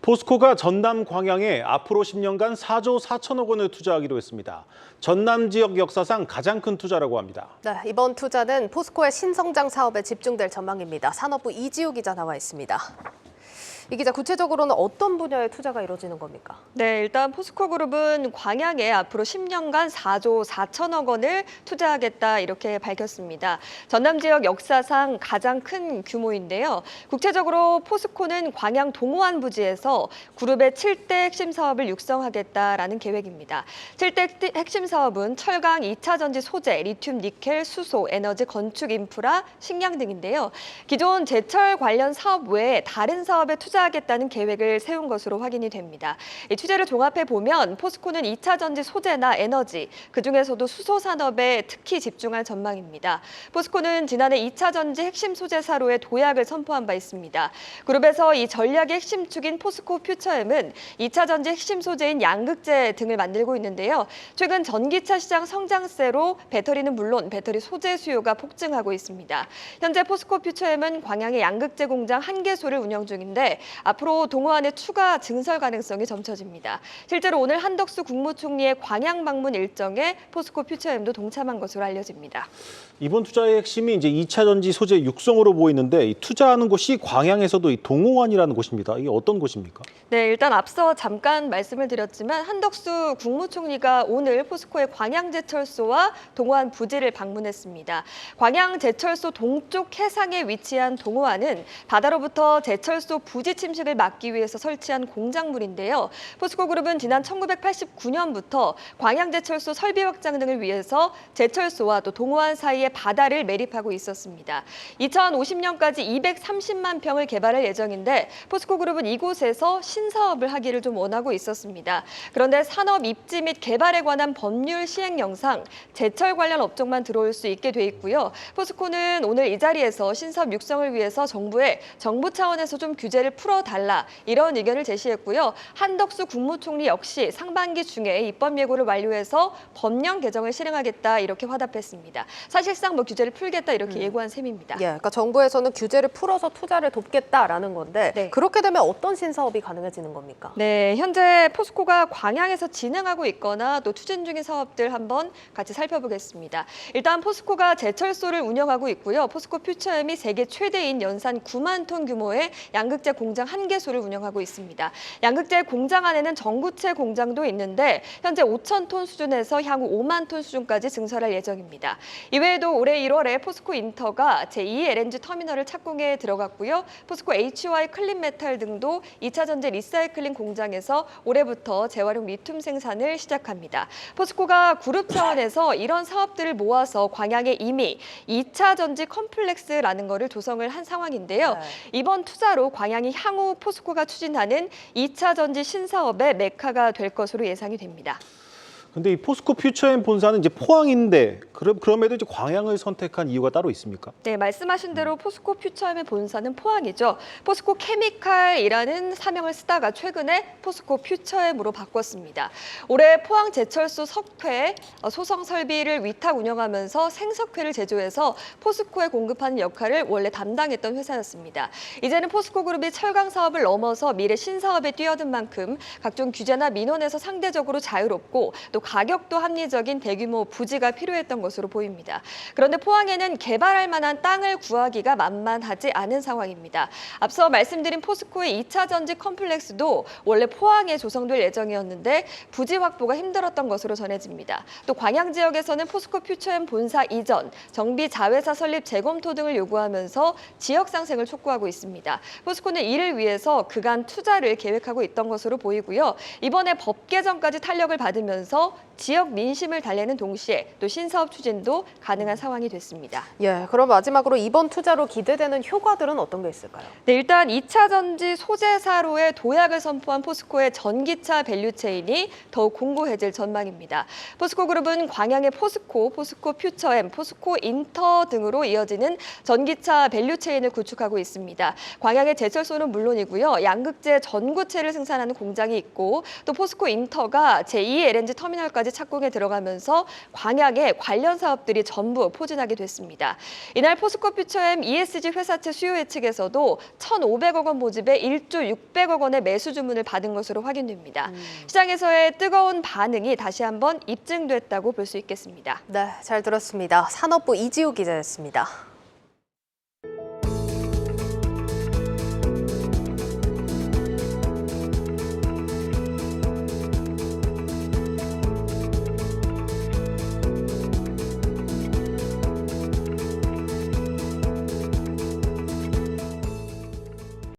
포스코가 전남 광양에 앞으로 10년간 4조 4천억 원을 투자하기로 했습니다. 전남 지역 역사상 가장 큰 투자라고 합니다. 네, 이번 투자는 포스코의 신성장 사업에 집중될 전망입니다. 산업부 이지우 기자 나와 있습니다. 이 기자, 구체적으로는 어떤 분야에 투자가 이루어지는 겁니까? 네, 일단 포스코그룹은 광양에 앞으로 10년간 4조 4천억 원을 투자하겠다 이렇게 밝혔습니다. 전남 지역 역사상 가장 큰 규모인데요. 국체적으로 포스코는 광양 동호안 부지에서 그룹의 7대 핵심 사업을 육성하겠다라는 계획입니다. 7대 핵심 사업은 철강, 2차 전지 소재, 리튬, 니켈, 수소, 에너지, 건축, 인프라, 식량 등인데요. 기존 제철 관련 사업 외에 다른 사업에 투자하겠다는 계획을 세운 것으로 확인이 됩니다. 이 취재를 종합해 보면 포스코는 2차 전지 소재나 에너지, 그중에서도 수소 산업에 특히 집중할 전망입니다. 포스코는 지난해 2차 전지 핵심 소재사로의 도약을 선포한 바 있습니다. 그룹에서 이 전략의 핵심 축인 포스코 퓨처엠은 2차 전지 핵심 소재인 양극재 등을 만들고 있는데요. 최근 전기차 시장 성장세로 배터리는 물론 배터리 소재 수요가 폭증하고 있습니다. 현재 포스코 퓨처엠은 광양의 양극재 공장 1개소를 운영 중인데 앞으로 동호안의 추가 증설 가능성이 점쳐집니다. 실제로 오늘 한덕수 국무총리의 광양 방문 일정에 포스코 퓨처엠도 동참한 것으로 알려집니다. 이번 투자의 핵심이 이제 2차 전지 소재 육성으로 보이는데, 이 투자하는 곳이 광양에서도 이 동호안이라는 곳입니다. 이게 어떤 곳입니까? 네, 일단 앞서 잠깐 말씀을 드렸지만 한덕수 국무총리가 오늘 포스코의 광양제철소와 동호안 부지를 방문했습니다. 광양제철소 동쪽 해상에 위치한 동호안은 바다로부터 제철소 부지 침식을 막기 위해서 설치한 공작물인데요. 포스코그룹은 지난 1989년부터 광양제철소 설비 확장 등을 위해서 제철소와 또 동호안 사이에 바다를 매립하고 있었습니다. 2050년까지 230만 평을 개발할 예정인데 포스코그룹은 이곳에서 신사업을 하기를 좀 원하고 있었습니다. 그런데 산업 입지 및 개발에 관한 법률 시행령상 제철 관련 업종만 들어올 수 있게 돼 있고요. 포스코는 오늘 이 자리에서 신사업 육성을 위해서 정부에 정부 차원에서 좀 규제를 풀어달라 이런 의견을 제시했고요. 한덕수 국무총리 역시 상반기 중에 입법 예고를 완료해서 법령 개정을 실행하겠다 이렇게 화답했습니다. 사실상 규제를 풀겠다 이렇게 예고한 셈입니다. 예, 그러니까 정부에서는 규제를 풀어서 투자를 돕겠다라는 건데 네. 그렇게 되면 어떤 신사업이 가능해지는 겁니까? 네, 현재 포스코가 광양에서 진행하고 있거나 또 추진 중인 사업들 한번 같이 살펴보겠습니다. 일단 포스코가 제철소를 운영하고 있고요. 포스코 퓨처엠이 세계 최대인 연산 9만 톤 규모의 양극재 공장 1개소를 운영하고 있습니다. 양극재 공장 안에는 전구체 공장도 있는데 현재 5천 톤 수준에서 향후 5만 톤 수준까지 증설할 예정입니다. 이외에도 올해 1월에 포스코 인터가 제2 LNG 터미널을 착공에 들어갔고요. 포스코 HY 클린메탈 등도 2차 전지 리사이클링 공장에서 올해부터 재활용 리튬 생산을 시작합니다. 포스코가 그룹 차원에서 이런 사업들을 모아서 광양에 이미 2차 전지 컴플렉스라는 거를 조성을 한 상황인데요. 네. 이번 투자로 광양이 향후 포스코가 추진하는 2차 전지 신사업의 메카가 될 것으로 예상이 됩니다. 근데 이 포스코 퓨처엠 본사는 이제 포항인데, 그럼에도 이제 광양을 선택한 이유가 따로 있습니까? 네, 말씀하신 대로 포스코 퓨처엠의 본사는 포항이죠. 포스코 케미칼이라는 사명을 쓰다가 최근에 포스코 퓨처엠으로 바꿨습니다. 올해 포항 제철소 석회 소성 설비를 위탁 운영하면서 생석회를 제조해서 포스코에 공급하는 역할을 원래 담당했던 회사였습니다. 이제는 포스코 그룹이 철강 사업을 넘어서 미래 신사업에 뛰어든 만큼 각종 규제나 민원에서 상대적으로 자유롭고 또 가격도 합리적인 대규모 부지가 필요했던 것으로 보입니다. 그런데 포항에는 개발할 만한 땅을 구하기가 만만하지 않은 상황입니다. 앞서 말씀드린 포스코의 2차 전지 컴플렉스도 원래 포항에 조성될 예정이었는데 부지 확보가 힘들었던 것으로 전해집니다. 또 광양 지역에서는 포스코 퓨처엠 본사 이전, 정비 자회사 설립 재검토 등을 요구하면서 지역 상생을 촉구하고 있습니다. 포스코는 이를 위해서 그간 투자를 계획하고 있던 것으로 보이고요. 이번에 법 개정까지 탄력을 받으면서 지역 민심을 달래는 동시에 또 신사업 추진도 가능한 상황이 됐습니다. 예, 그럼 마지막으로 이번 투자로 기대되는 효과들은 어떤 게 있을까요? 네, 일단 2차 전지 소재사로의 도약을 선포한 포스코의 전기차 밸류체인이 더욱 공고해질 전망입니다. 포스코그룹은 광양의 포스코, 포스코 퓨처엠, 포스코 인터 등으로 이어지는 전기차 밸류체인을 구축하고 있습니다. 광양의 제철소는 물론이고요. 양극재 전구체를 생산하는 공장이 있고 또 포스코 인터가 제2 LNG 터미널 터미널까지 착공에 들어가면서 광양의 관련 사업들이 전부 포진하게 됐습니다. 이날 포스코퓨처엠 ESG 회사채 수요 예측에서도 1,500억 원 모집에 1조 600억 원의 매수 주문을 받은 것으로 확인됩니다. 시장에서의 뜨거운 반응이 다시 한번 입증됐다고 볼 수 있겠습니다. 네, 잘 들었습니다. 산업부 이지우 기자였습니다.